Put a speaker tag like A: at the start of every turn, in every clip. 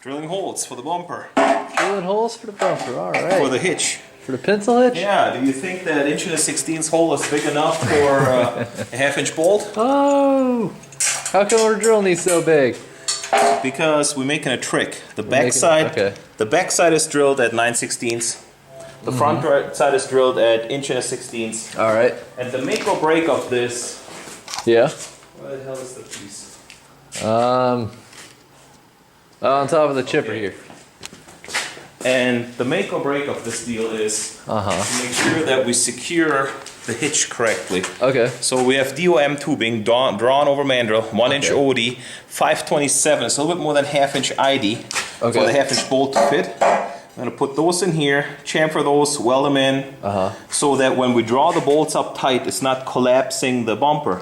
A: Drilling holes for the bumper.
B: Drilling holes for the bumper, alright.
A: For the hitch.
B: For the pencil hitch?
A: Yeah, do you think that 1 1/16 hole is big enough for a 1/2 bolt?
B: Oh! How come we're drilling these so big?
A: Because we're making a trick. The back side is drilled at 9/16. The front side is drilled at 1 1/16.
B: Alright.
A: And the make or break of this.
B: Yeah.
A: Where the hell is the piece?
B: On top of the chipper here.
A: And the make or break of this deal is to make sure that we secure the hitch correctly.
B: Okay.
A: So we have DOM tubing drawn over mandrel, 1-inch OD, 5/27. It's a little bit more than 1/2 inch ID for the 1/2 inch bolt to fit. I'm gonna put those in here, chamfer those, weld them in, so that when we draw the bolts up tight, it's not collapsing the bumper.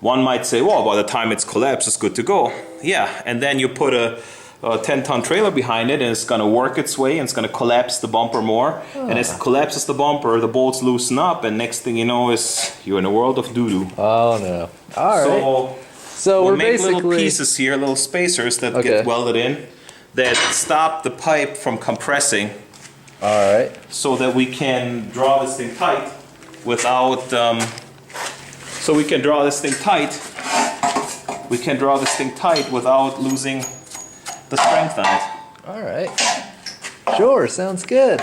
A: One might say, well, by the time it's collapsed, it's good to go. Yeah, and then you put a 10-ton trailer behind it, and it's going to work its way, and it's going to collapse the bumper more. And as it collapses the bumper, the bolts loosen up, and next thing you know is you're in a world of doo-doo.
B: Oh no! All right. So
A: we'll
B: we're
A: make
B: basically
A: little pieces here, little spacers that get welded in, that stop the pipe from compressing.
B: All right. So
A: that we can draw this thing tight without. We can draw this thing tight without losing the strength on it.
B: All right. Sure, sounds good.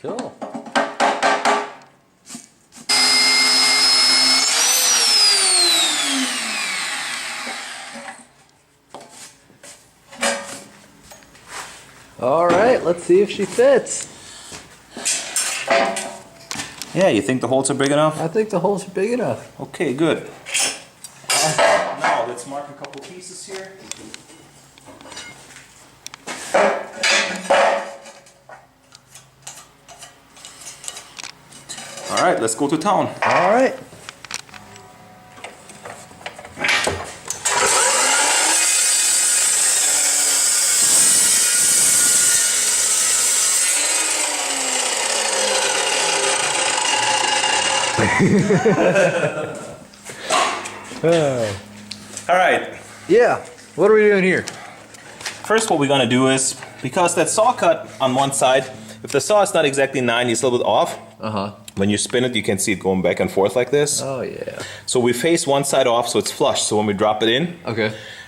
B: Cool. All right, let's see if she fits.
A: Yeah, you think the holes are big enough?
B: I think the holes are big enough.
A: Okay, good. Now let's mark a couple pieces here. All right, let's go to town.
B: All right.
A: All right.
B: Yeah. What are we doing here?
A: First, what we're gonna do is, because that saw cut on one side, if the saw is not exactly 90, it's a little bit off. When you spin it, you can see it going back and forth like this.
B: Oh yeah.
A: So we face one side off, so it's flush. So when we drop it in,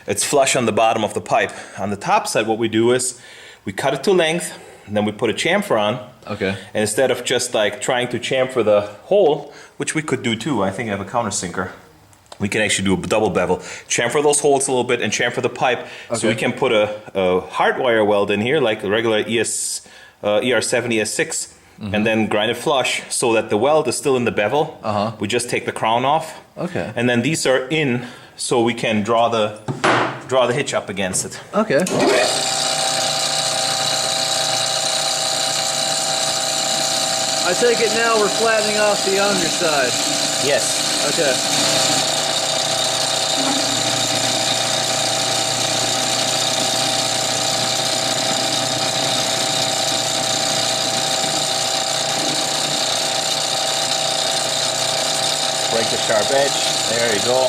A: it's flush on the bottom of the pipe. On the top side, what we do is we cut it to length, and then we put a chamfer on. And instead of just like trying to chamfer the hole, which we could do too, I think I have a countersinker. We can actually do a double bevel. Chamfer those holes a little bit and chamfer the pipe. So we can put a hard wire weld in here, like a regular ER70 S6. And then grind it flush so that the weld is still in the bevel. We just take the crown off. And then these are in, so we can draw the hitch up against it.
B: I take it now we're flattening off the underside.
A: Yes. Break the sharp edge. There you go.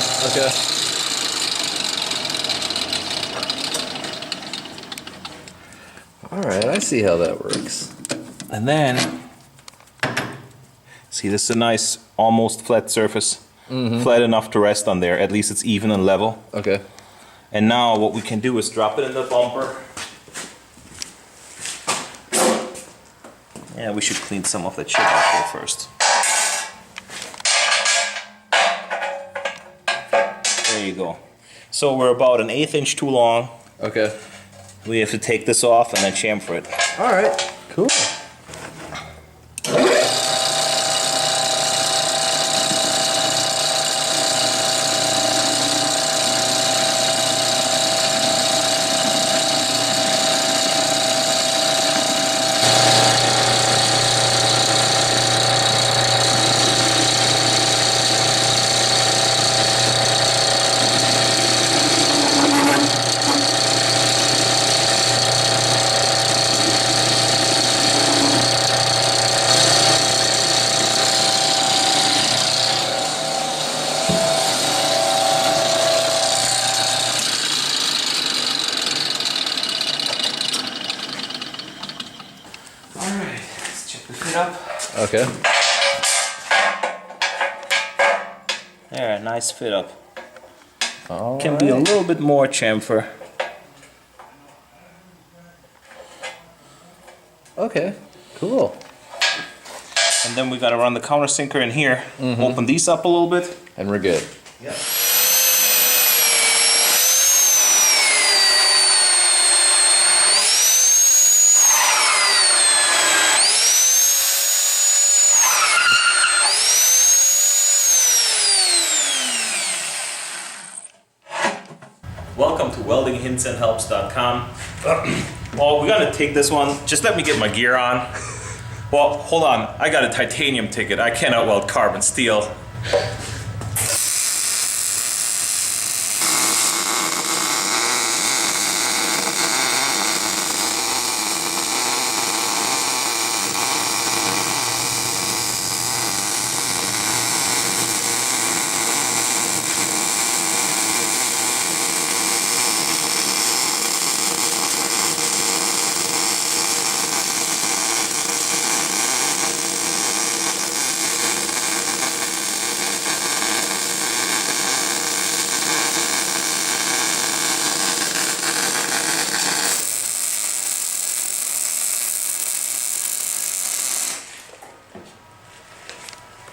B: Alright, I see how that works.
A: And then, see, this is a nice, almost flat surface. Flat enough to rest on there. At least it's even and level. And now what we can do is drop it in the bumper. Yeah, we should clean some of that shit off there first. There you go. So we're about an 1/8 inch too long. We have to take this off and then chamfer it.
B: Alright, cool.
A: fit up.
B: Okay.
A: There, nice fit up.
B: All
A: Can
B: right.
A: be a little bit more chamfer.
B: Okay, cool.
A: And then we gotta run the countersinker in here, open these up a little bit.
B: And we're good.
A: Yep. Welcome to weldinghintsandhelps.com. Well, we're gonna take this one. Just let me get my gear on. Well, hold on. I got a titanium ticket. I cannot weld carbon steel.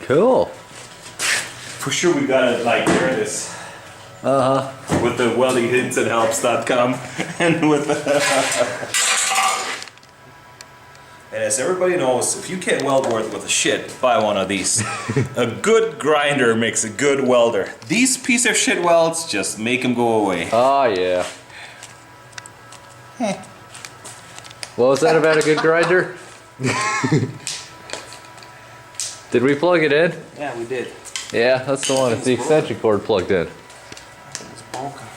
B: Cool.
A: For sure we gotta like hear this.
B: Uh-huh.
A: With the weldinghintsandhelps.com and with the And as everybody knows, if you can't weld with a shit, buy one of these. A good grinder makes a good welder. These piece of shit welds just make them go away.
B: Oh, yeah. What was that about a good grinder? Did we plug it in?
A: Yeah, we did.
B: Yeah, that's the one. It's the extension cord plugged in.
A: It's broken.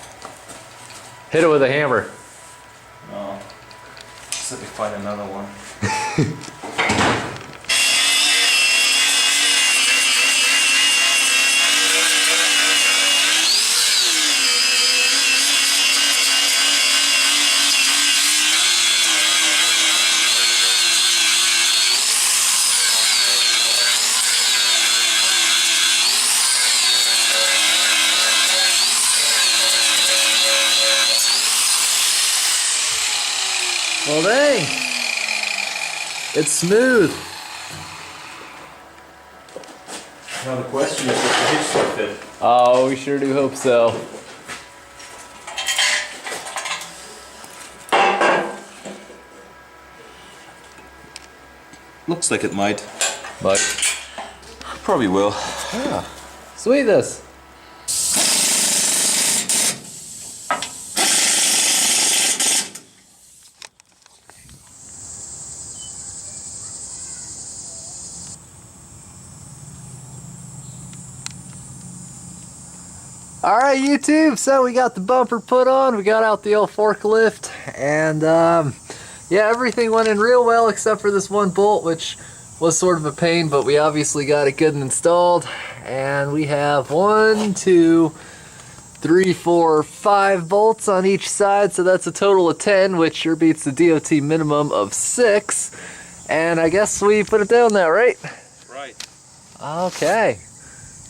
B: Hit it with a hammer.
A: No. Let's let me find another one.
B: Well, dang. It's smooth.
A: Now the question is if the hitch will fit.
B: Oh, we sure do hope so.
A: Looks like it might.
B: But
A: Probably will.
B: yeah. Sweetness. Alright, YouTube, so we got the bumper put on, we got out the old forklift, and yeah, everything went in real well except for this one bolt, which was sort of a pain, but we obviously got it good and installed. And we have 1, 2, 3, 4, 5 bolts on each side, so that's a total of 10, which sure beats the DOT minimum of 6. And I guess we put it down now, right?
A: Right.
B: Okay.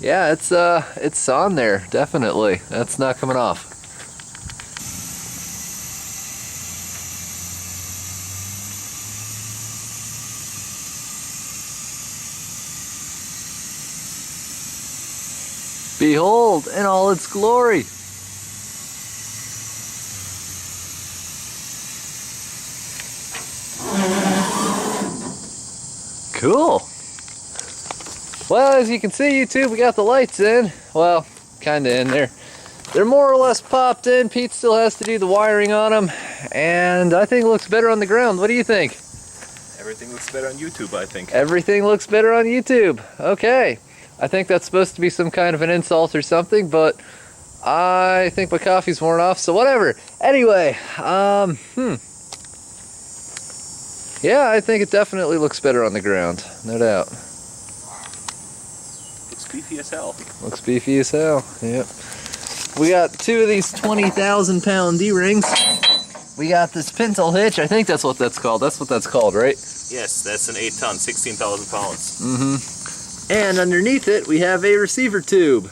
B: Yeah, it's on there, definitely. That's not coming off. Behold, in all its glory. Cool. Well, as you can see, YouTube, we got the lights in. Well, kind of in there. They're more or less popped in. Pete still has to do the wiring on them. And I think it looks better on the ground. What do you think?
A: Everything looks better on YouTube, I think.
B: Everything looks better on YouTube. Okay. I think that's supposed to be some kind of an insult or something, but I think my coffee's worn off, so whatever. Anyway, yeah, I think it definitely looks better on the ground. No doubt.
A: Looks beefy as hell.
B: Looks beefy as hell, yep. We got 2 of these 20,000 pound D-rings. We got this pintle hitch, I think that's what that's called. That's what that's called, right?
A: Yes, that's an 8-ton, 16,000 pounds.
B: And underneath it, we have a receiver tube.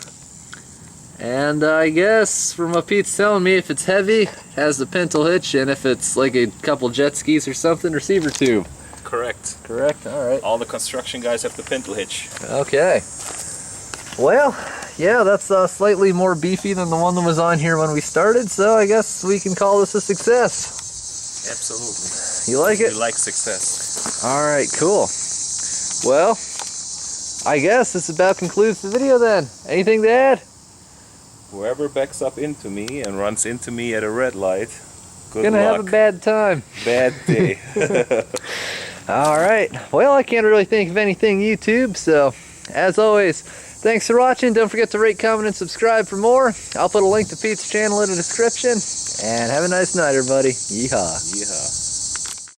B: And I guess, from what Pete's telling me, if it's heavy, it has the pintle hitch, and if it's like a couple jet skis or something, receiver tube.
A: Correct.
B: Correct, alright.
A: All the construction guys have the pintle hitch.
B: Okay. Well, yeah, that's slightly more beefy than the one that was on here when we started, so I guess we can call this a success.
A: Absolutely.
B: You like it?
A: We like success.
B: Alright, cool. Well, I guess this about concludes the video then. Anything to add?
A: Whoever backs up into me and runs into me at a red light, good
B: Gonna
A: luck.
B: have a bad time.
A: Bad day.
B: Alright, well, I can't really think of anything YouTube, so as always, thanks for watching. Don't forget to rate, comment, and subscribe for more. I'll put a link to Pete's channel in the description. And have a nice night, everybody. Yeehaw.
A: Yeehaw.